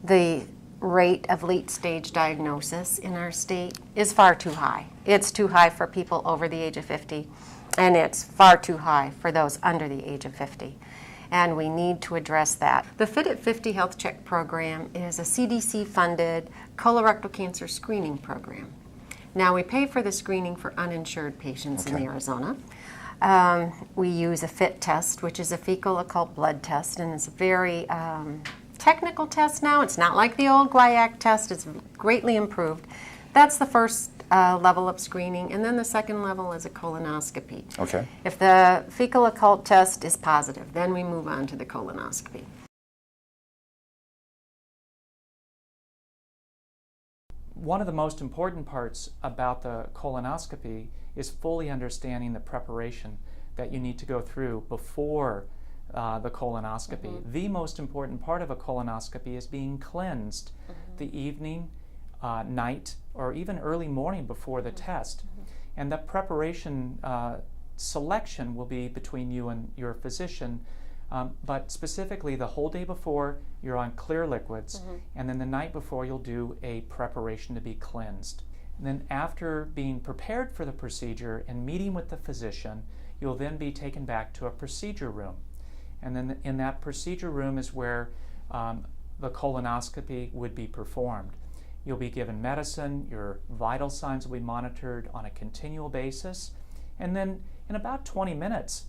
The rate of late stage diagnosis in our state is far too high. It's too high for people over the age of 50, and it's far too high for those under the age of 50. And we need to address that. The Fifty HealthCheck program is a CDC-funded colorectal cancer screening program. Now, we pay for the screening for uninsured patients in Arizona. We use a FIT test, which is a fecal occult blood test, and it's a very technical test now. It's not like the old guaiac test. It's greatly improved. That's the first level of screening, and then the second level is a colonoscopy. Okay. If the fecal occult test is positive, then we move on to the colonoscopy. One of the most important parts about the colonoscopy is fully understanding the preparation that you need to go through before the colonoscopy. The most important part of a colonoscopy is being cleansed the evening, night, or even early morning before the test. And the preparation selection will be between you and your physician, but specifically the whole day before you're on clear liquids, and then the night before you'll do a preparation to be cleansed. And then after being prepared for the procedure and meeting with the physician, you'll then be taken back to a procedure room. And then in that procedure room is where the colonoscopy would be performed. You'll be given medicine, your vital signs will be monitored on a continual basis, and then in about 20 minutes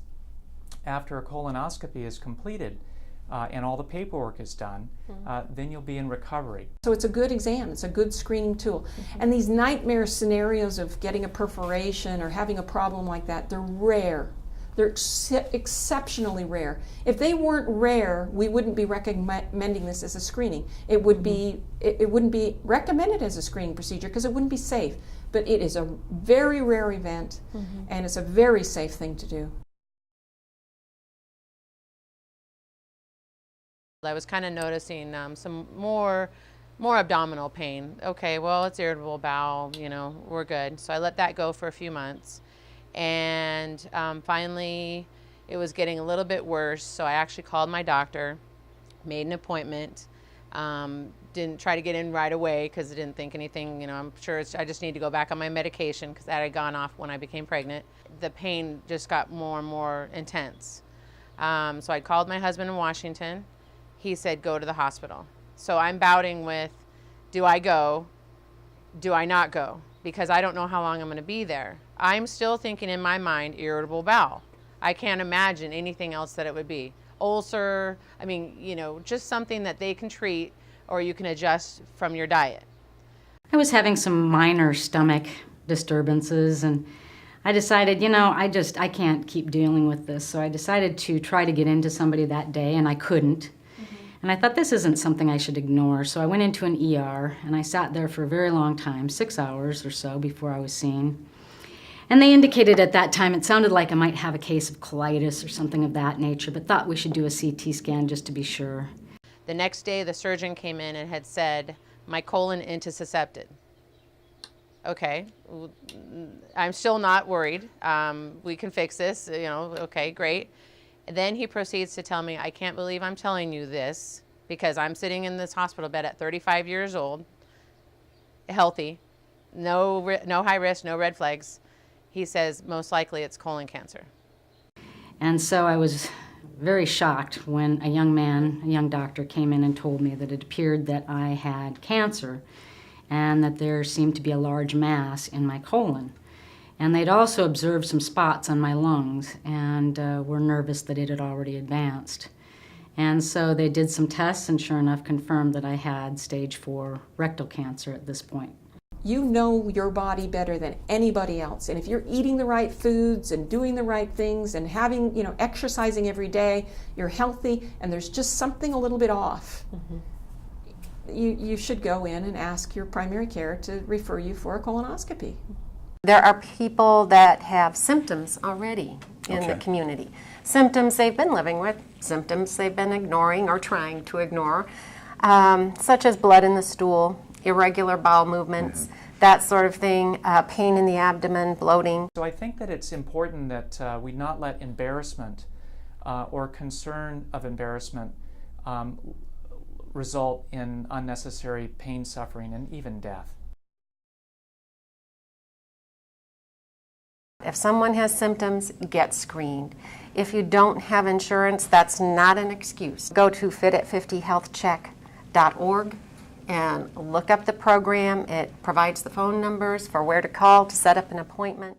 after a colonoscopy is completed and all the paperwork is done, then you'll be in recovery. So it's a good exam, it's a good screening tool. And these nightmare scenarios of getting a perforation or having a problem like that, they're rare. They're exceptionally rare. If they weren't rare, we wouldn't be recommending this as a screening. It would be, it wouldn't be recommended as a screening procedure because it wouldn't be safe. But it is a very rare event, and it's a very safe thing to do. I was kind of noticing some more abdominal pain. Okay, well, it's irritable bowel, you know, we're good. So I let that go for a few months. And finally, it was getting a little bit worse, so I actually called my doctor, made an appointment, didn't try to get in right away because I didn't think anything, you know, I'm sure I just need to go back on my medication because that had gone off when I became pregnant. The pain just got more and more intense. So I called my husband in Washington. He said, go to the hospital. So I'm bouting with, do I go? Do I not go? Because I don't know how long I'm going to be there. I'm still thinking in my mind, irritable bowel. I can't imagine anything else that it would be. Ulcer, I mean, you know, just something that they can treat or you can adjust from your diet. I was having some minor stomach disturbances, and I decided, you know, I can't keep dealing with this. So I decided to try to get into somebody that day, and I couldn't. And I thought, this isn't something I should ignore. So I went into an ER, and I sat there for a very long time, 6 hours or so before I was seen. And they indicated at that time it sounded like I might have a case of colitis or something of that nature, but thought we should do a CT scan just to be sure. The next day, the surgeon came in and had said, my colon intussuscepted. Okay, I'm still not worried. We can fix this, you know, okay, great. And then he proceeds to tell me, I can't believe I'm telling you this because I'm sitting in this hospital bed at 35 years old, healthy, no high risk, no red flags. He says, most likely it's colon cancer. And so I was very shocked when a young doctor came in and told me that it appeared that I had cancer and that there seemed to be a large mass in my colon. And they'd also observed some spots on my lungs and were nervous that it had already advanced. And so they did some tests and sure enough confirmed that I had stage 4 rectal cancer at this point. You know your body better than anybody else. And if you're eating the right foods and doing the right things and having, you know, exercising every day, you're healthy, and there's just something a little bit off, you should go in and ask your primary care to refer you for a colonoscopy. There are people that have symptoms already in the community. Symptoms they've been living with, symptoms they've been ignoring or trying to ignore, such as blood in the stool, irregular bowel movements, that sort of thing, pain in the abdomen, bloating. So I think that it's important that we not let embarrassment or concern of embarrassment result in unnecessary pain, suffering, and even death. If someone has symptoms, get screened. If you don't have insurance, that's not an excuse. Go to fit@50healthcheck.org and look up the program. It provides the phone numbers for where to call to set up an appointment.